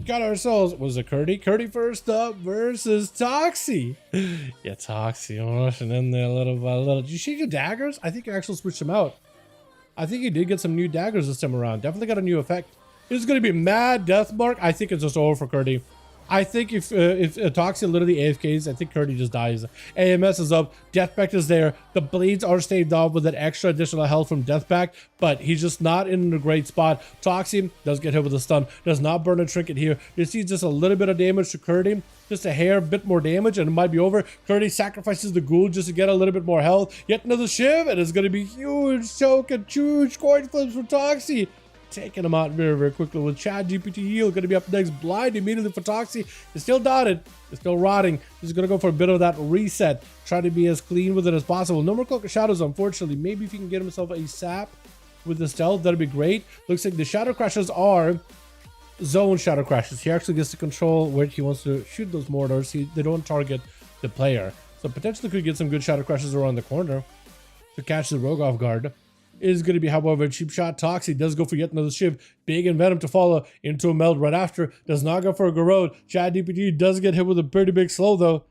got ourselves, was it Curdy? Curdy first up versus Toxie. Yeah, Toxie, I'm rushing in there little by little. Did you see your daggers? I think you actually switched them out. I think you did get some new daggers this time around. Definitely got a new effect. It's going to be mad death mark. I think it's just over for Curdy. I think if Toxie literally AFKs, I think Curdy just dies. AMS is up. Death Pact is there. The bleeds are staved off with that extra additional health from Death Pact, but he's just not in a great spot. Toxie does get hit with a stun. Does not burn a trinket here. You see just a little bit of damage to Curdy. Just a hair bit more damage and it might be over. Curdy sacrifices the ghoul just to get a little bit more health. Yet another shiv and it's going to be huge choke and huge coin flips for Toxie. Taking him out very, very quickly with ChatGPT heal. Going to be up next. Blind immediately for Toxie. It's still dotted. It's still rotting. He's going to go for a bit of that reset. Try to be as clean with it as possible. No more Cloak of Shadows, unfortunately. Maybe if he can get himself a sap with the stealth, that'd be great. Looks like the Shadow Crashes are zone Shadow Crashes. He actually gets to control where he wants to shoot those mortars. They don't target the player. So potentially could get some good Shadow Crashes around the corner to catch the rogue off guard. Is going to be, however, a cheap shot. Toxie does go for yet another shiv. Big and Venom to follow into a meld right after. Does not go for a Garrod. ChatGPT does get hit with a pretty big slow, though.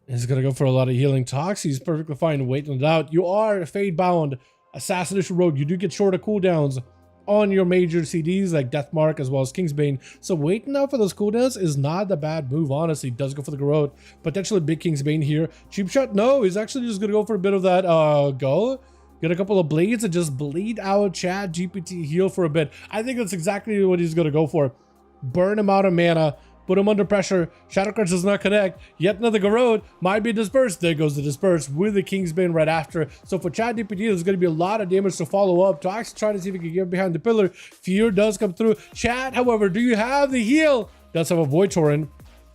He's going to go for a lot of healing. Toxie's perfectly fine waiting it out. You are Fade Bound, Assassination Rogue. You do get shorter cooldowns on your major CDs like Deathmark as well as Kingsbane. So waiting out for those cooldowns is not a bad move, honestly. Does go for the Garrod. Potentially big Kingsbane here. Cheap shot? No, he's actually just going to go for a bit of that go. Get a couple of bleeds and just bleed out ChatGPT heal for a bit. I think that's exactly what he's going to go for. Burn him out of mana. Put him under pressure. Shadowcrunch does not connect. Yet another Garrod might be dispersed. There goes the disperse with the Kingsbane right after. So for ChatGPT, there's going to be a lot of damage to follow up. Tox trying to see if he can get behind the pillar. Fear does come through. Chat, however, do you have the heal? Does have a Void Torrent,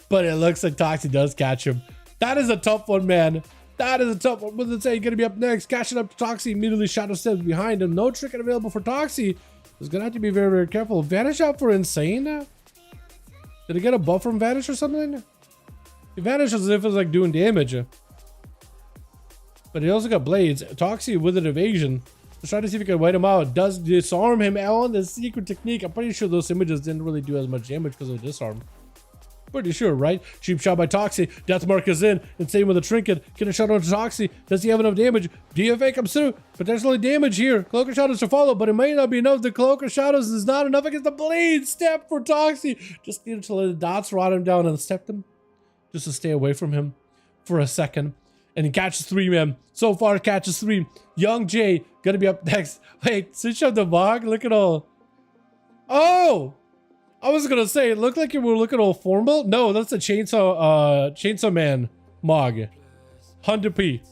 but it looks like Toxie does catch him. That is a tough one, man. That is a tough one. What's it say? Gonna be up next. Catching up to Toxie. Immediately Shadow steps behind him. No trinket available for Toxie. He's gonna have to be very, very careful. Vanish out for Insane. Did he get a buff from Vanish or something? He vanished as if it was like doing damage. But he also got Blades. Toxie with an evasion. Let's try to see if we can wait him out. Does disarm him on the secret technique. I'm pretty sure those images didn't really do as much damage because of the disarm. Pretty sure, right? Cheap shot by Toxie. Deathmark is in. Insane with a trinket. Get a shot on Toxie. Does he have enough damage? DFA comes through. Potentially damage here. Cloak of Shadows to follow, but it may not be enough. The Cloak of Shadows is not enough against the bleed. Step for Toxie. Just needed to let the dots rot him down and step them. Just to stay away from him for a second. And he catches 3, man. So far, catches 3. Young Jay gonna be up next. Wait, switch up the bog. Look at all. Oh! I was gonna say, it looked like you were looking all formal. No, that's a Chainsaw Man Mog. 100p.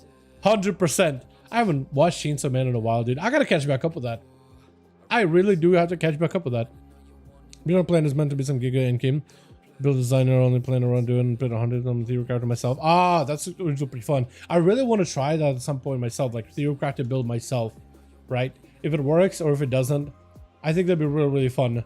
100%. I haven't watched Chainsaw Man in a while, dude. I gotta catch back up with that. I really do have to catch back up with that. Your plan is meant to be some Giga in-game. Build designer, only playing around doing bit 100 on Theorcraft character myself. Ah, that's pretty fun. I really want to try that at some point myself, like Theorcraft to build myself, right? If it works or if it doesn't, I think that'd be really, really fun.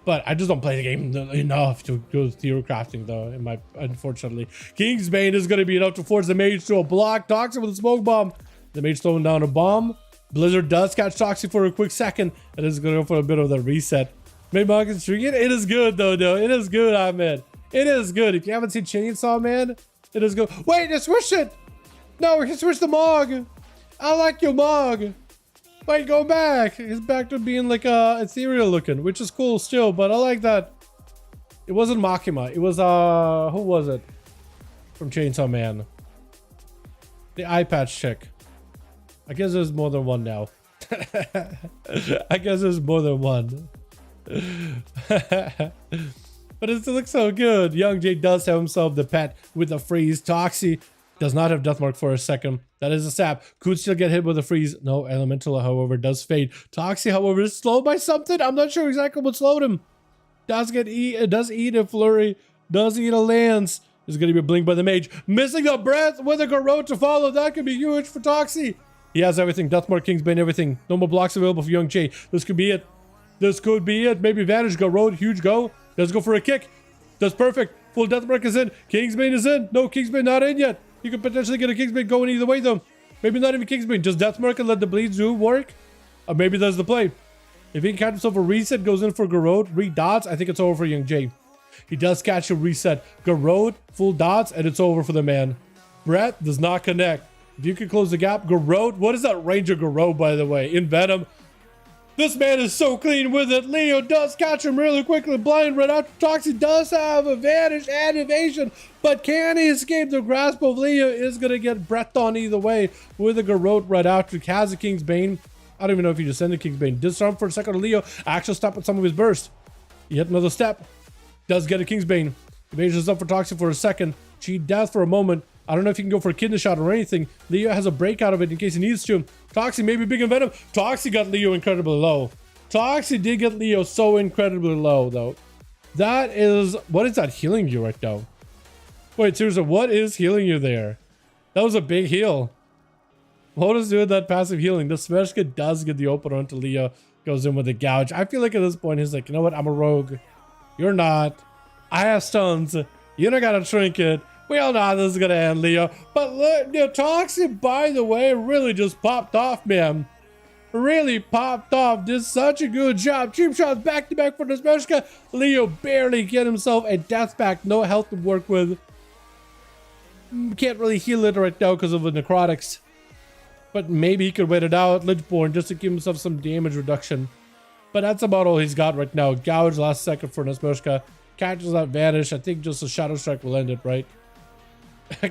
But I just don't play the game enough to go Theory crafting, though, unfortunately. Kingsbane is going to be enough to force the mage to a block. Toxie with a smoke bomb. The mage throwing down a bomb. Blizzard does catch Toxie for a quick second. And is going to go for a bit of the reset. Maybe I can string it. It is good, though. It is good, Ahmed. It is good. If you haven't seen Chainsaw Man, it is good. Wait, just switch it. No, we can switch the Mog. I like your Mog. Wait, go back. He's back to being like ethereal looking, which is cool still, but I like that. It wasn't Makima. It was who was it? From Chainsaw Man. The eye patch chick. I guess there's more than one now. I guess there's more than one. But it looks so good. Young Jay does have himself the pet with the freeze. Toxie does not have Deathmark for a second. That is a sap. Could still get hit with a freeze. No, Elemental, however, does fade. Toxie, however, is slowed by something. I'm not sure exactly what slowed him. Does eat a flurry. Does eat a lance. Is going to be blinked by the mage. Missing a breath with a Garrod to follow. That could be huge for Toxie. He has everything. Deathmark, Kingsbane, everything. No more blocks available for Young Jay. This could be it. This could be it. Maybe Vanish, Garrod, huge go. Does go for a kick. Does perfect. Full Deathmark is in. Kingsbane is in. No, Kingsbane not in yet. You could potentially get a Kingsbane going either way, though. Maybe not even Kingsbane. Just Deathmark and let the bleeds do work. Or maybe that's the play. If he can catch himself a reset, goes in for Garrod, redots, I think it's over for Young Jay. He does catch a reset. Garrod, full dots, and it's over for the man. Brett does not connect. If you can close the gap, Garrod. What is that range of Garrod, by the way? In Venom. This man is so clean with it. Leo does catch him really quickly. Blind right after Toxic does have advantage and evasion, but can he escape the grasp of Leo? Is going to get breathed on either way with a Garrot right after. Has a King's Bane. I don't even know if he just sent a King's Bane. Disarm for a second. Leo actually stop at some of his burst. Yet another step. Does get a King's Bane. Evasion is up for Toxic for a second. Cheat death for a moment. I don't know if he can go for a kidney shot or anything. Leo has a breakout of it in case he needs to. Toxic maybe big in Venom. Toxic got Leo incredibly low. Toxic did get Leo so incredibly low, though. That is... What is that healing you right now? Wait, seriously, what is healing you there? That was a big heal. What is doing that passive healing? The Smeshka does get the opener onto Leo. Goes in with a gouge. I feel like at this point, he's like, you know what? I'm a rogue. You're not. I have stuns. You don't got a trinket. We all know how this is going to end, Leo. But look, Toxic, by the way, really just popped off, man. Really popped off. Did such a good job. Cheap shots back to back for the Smeshka. Leo barely get himself a death pack. No health to work with. Can't really heal it right now because of the necrotics. But maybe he could wait it out. Lichborn just to give himself some damage reduction. But that's about all he's got right now. Gouge last second for Nesmershka. Catches that vanish. I think just a Shadow Strike will end it, right?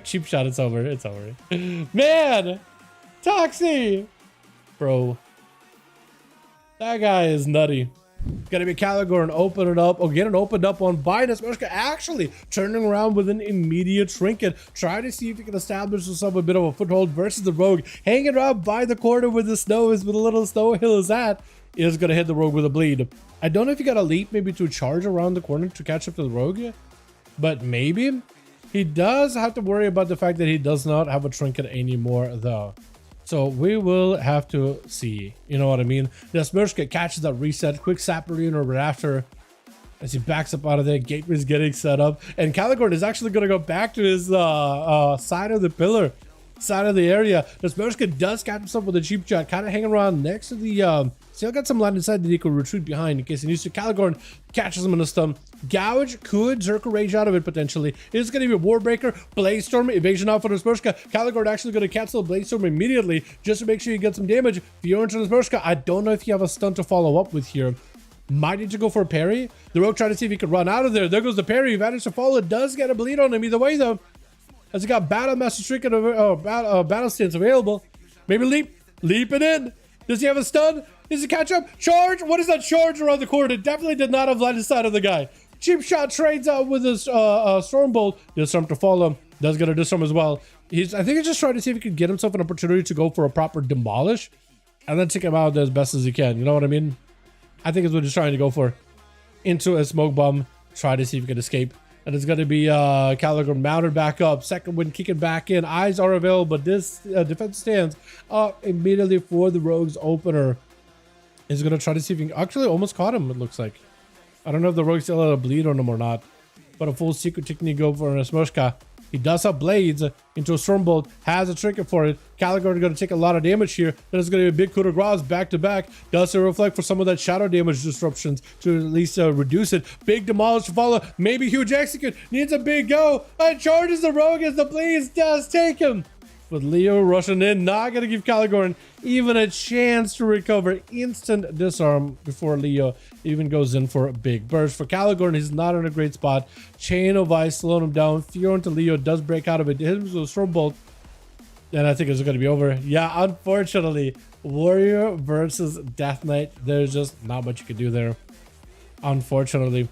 Cheap shot, it's over. It's over. Man! Toxie! Bro. That guy is nutty. Gonna be Caligor and open it up. Oh, getting opened up on by Nesmershka. Actually turning around with an immediate trinket. Try to see if he can establish himself a bit of a foothold versus the rogue. Hanging around by the corner where the snow is, where the little snow hill is at. Is gonna hit the rogue with a bleed. I don't know if he got a leap maybe to charge around the corner to catch up to the rogue. But maybe. He does have to worry about the fact that he does not have a trinket anymore, though. So we will have to see. You know what I mean? The Smurshka catches that reset. Quick Saparino right after. As he backs up out of there. Gateway is getting set up. And Caligorn is actually going to go back to his side of the pillar. Side of the area. The Smurshka does catch himself with a cheap shot. Kind of hanging around next to the... Still got some line inside that he could retreat behind in case he needs to. Caligorn catches him in the stun. Gouge could Zerker Rage out of it potentially. It's going to be a Warbreaker, Blaze Storm, evasion off of the Smurshka. Caligorn actually going to cancel Blaze Storm immediately just to make sure you get some damage. Fiora into the Smurshka. I don't know if you have a stun to follow up with here. Might need to go for a parry. The rogue trying to see if he could run out of there. There goes the parry. Managed to follow. Does get a bleed on him either way though. As he got Battle Master Trick and Battle Stance available. Maybe leap it in. Does he have a stun? Is it catch up? Charge? What is that charge around the corner? It definitely did not have line inside of the guy. Cheap shot trades out with his Stormbolt. Disarm to follow. Does get a disarm as well. I think he's just trying to see if he could get himself an opportunity to go for a proper demolish. And then take him out as best as he can. You know what I mean? I think it's what he's trying to go for. Into a smoke bomb. Try to see if he can escape. And it's going to be Caligor mounted back up. Second wind kicking back in. Eyes are available. But this defense stands up immediately for the Rogue's opener. He's going to try to see if he can... Actually, almost caught him, it looks like. I don't know if the Rogue still had a bleed on him or not. But a full secret technique go for Nesmershka. He does have blades into a Stormbolt. Has a trinket for it. Caligor is going to take a lot of damage here. Then it's going to be a big coup de grace back to back. Does it reflect for some of that shadow damage disruptions to at least reduce it. Big demolish to follow. Maybe huge execute. Needs a big go. And charges the Rogue as the Blaze does take him. With Leo rushing in, not going to give Caligorn even a chance to recover. Instant disarm before Leo even goes in for a big burst. For Caligorn, he's not in a great spot. Chain of Ice slowing him down. Fiora into Leo does break out of it. Hit him with a Stormbolt. And I think it's going to be over. Yeah, unfortunately, Warrior versus Death Knight. There's just not much you can do there. Unfortunately.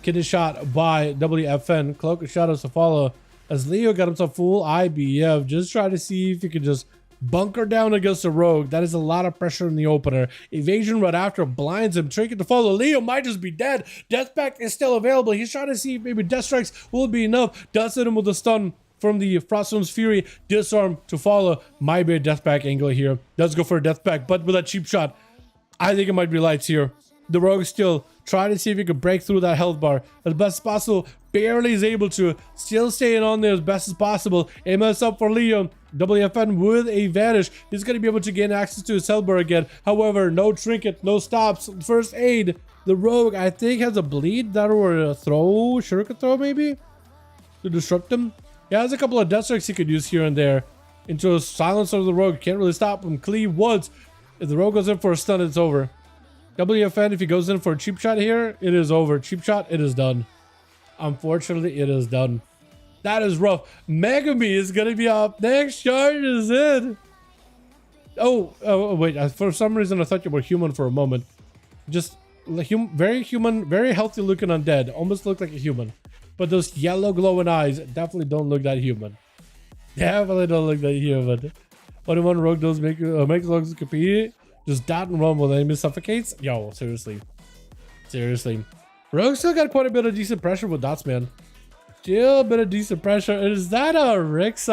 Kidney shot by WFN. Cloak of Shadows to follow. As Leo got himself full IBF, just try to see if he could just bunker down against the Rogue. That is a lot of pressure in the opener. Evasion right after blinds him. Trinket to follow. Leo might just be dead. Death Pact is still available. He's trying to see if maybe Death Strikes will be enough. Does hit him with a stun from the Froststone's Fury. Disarm to follow. Might be a Death Pact angle here. Does go for a Death Pact, but with a cheap shot, I think it might be lights here. The Rogue still trying to see if he could break through that health bar as best as possible. barely is able to, still staying on there as best as possible. Emotes up for Leo. WFN with a vanish. He's going to be able to gain access to his Hellbar again. However, no trinket, no stops. First aid. The rogue, I think, has a bleed that or a throw, shuriken throw maybe, to disrupt him. He has a couple of death strikes he could use here and there. Into a silencer of the rogue. Can't really stop him. Cleave once. If the rogue goes in for a stun, it's over. WFN, if he goes in for a cheap shot here, it is over. Cheap shot, it is done. Unfortunately, it is done. That is rough. Megami is going to be up next. Charges in. Oh, wait. For some reason, I thought you were human for a moment. Just very human, very healthy looking undead. Almost look like a human. But those yellow glowing eyes definitely don't look that human. Definitely don't look that human. 21 rogue does make rogues compete. Just dot and run while the enemy suffocates. Yo, seriously. Seriously. Rogue still got quite a bit of decent pressure with dots, man. Still a bit of decent pressure. Is that a Rick's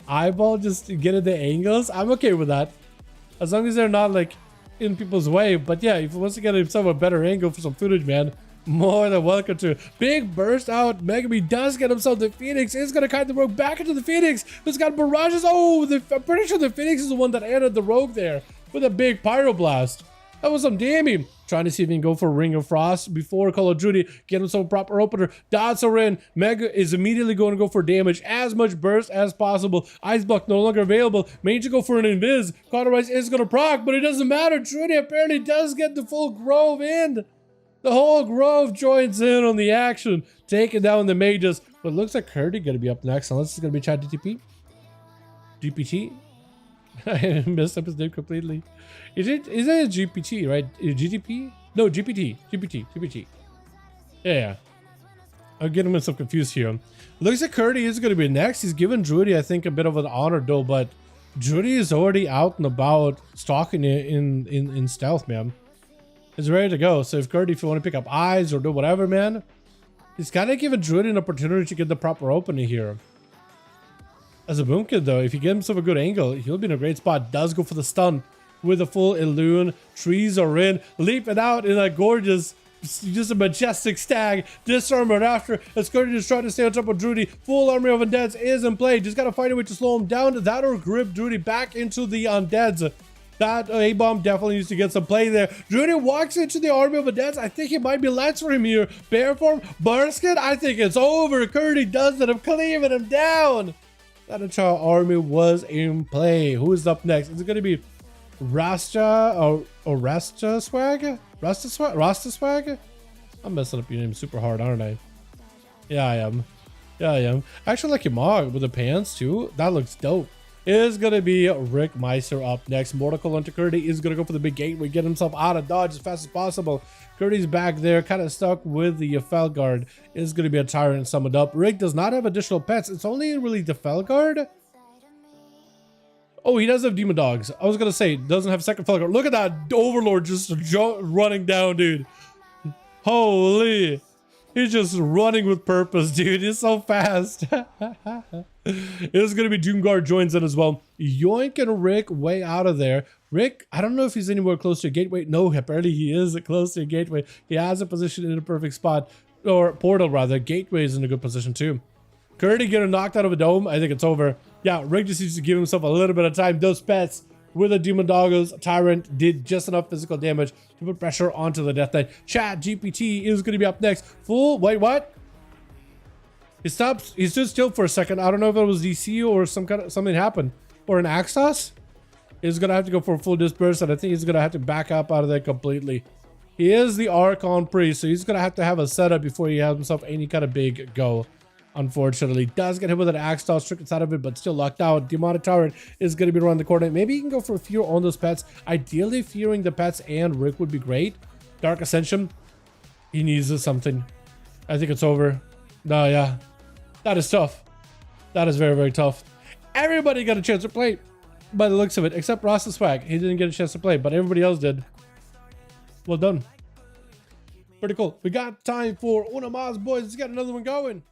eyeball just to get at the angles? I'm okay with that. As long as they're not like in people's way. But yeah, if he wants to get himself a better angle for some footage, man, more than welcome to. Big burst out. Megami does get himself the Phoenix. Is going to kite the rogue back into the Phoenix. Who's got barrages? Oh, I'm pretty sure the Phoenix is the one that ended the rogue there with a big pyroblast. That was some damning. Trying to see if he can go for Ring of Frost before Call of Duty. Get himself a proper opener. Dots are in. Mega is immediately going to go for damage. As much burst as possible. Ice Block no longer available. May to go for an Invis. Cauterize is going to proc, but it doesn't matter. Trudy apparently does get the full Grove in. The whole Grove joins in on the action. Taking down the mages. But it looks like Curdy going to be up next. Unless it's going to be Chat DTP. GPT. I messed up his name completely. Is it a GPT, right? GDP? No, GPT. Yeah. I'm getting myself confused here. Looks like Curdy is going to be next. He's given Druidy, I think, a bit of an honor though, but Druidy is already out and about stalking it in stealth, man. He's ready to go. So if Curdy, if you want to pick up eyes or do whatever, man, he's kind of giving Druidy an opportunity to get the proper opening here. As a boom kid though, if you get himself a good angle, he'll be in a great spot. Does go for the stun with a full Illusion. Trees are in, leaping out in a gorgeous, just a majestic stag. Disarm right after. As Curdy is trying to stay on top of Druidy. Full army of undeads is in play. Just gotta find a way to slow him down. That or grip Druidy back into the undeads. That A-bomb definitely needs to get some play there. Druidy walks into the army of undeads. I think it might be Lance for him here. Bear form, Barskin. I think it's over. Curdy does it. I'm cleaving him down. That entire army was in play. Who is up next? Is it going to be Rasta or Rasta Swag? Rasta Swag? I'm messing up your name super hard, aren't I? Yeah, I am. I actually like your mog with the pants too. That looks dope. It is going to be Rick Meister up next. Mortal onto Curdy is going to go for the big gateway. Get himself out of dodge as fast as possible. Curdy's back there, kind of stuck with the Felguard. Is going to be a Tyrant summoned up. Rick does not have additional pets. It's only really the Felguard. Oh, he does have Demon Dogs. I was going to say, doesn't have second Felguard. Look at that Overlord just running down, dude. Holy. He's just running with purpose, dude. He's so fast. It's going to be Doomguard joins in as well. Yoink and Rick way out of there. Rick, I don't know if he's anywhere close to a gateway. No, apparently he is close to a gateway. He has a position in a perfect spot. Or portal, rather. Gateway is in a good position, too. Curdy getting knocked out of a dome. I think it's over. Yeah, Rick just needs to give himself a little bit of time. Those pets with a Demon Doggos Tyrant did just enough physical damage to put pressure onto the Death Knight. Chat GPT is going to be up next. Full, wait, what? He stops, he stood still for a second. I don't know if it was DC or something happened. Or an Axos. He's going to have to go for a full disperse, and I think he's going to have to back up out of there completely. He is the Archon Priest, so he's going to have a setup before he has himself any kind of big go. Unfortunately, does get hit with an axe toss, trick out of it, but still locked out. Demonic Tyrant is going to be around the corner. Maybe he can go for a fear on those pets. Ideally, fearing the pets and Rick would be great. Dark Ascension, he needs something. I think it's over. No, yeah, that is tough. That is very, very tough. Everybody got a chance to play by the looks of it, except Rasta Swag. He didn't get a chance to play, but everybody else did. Well done. Pretty cool. We got time for Una Mas, boys. Let's get another one going.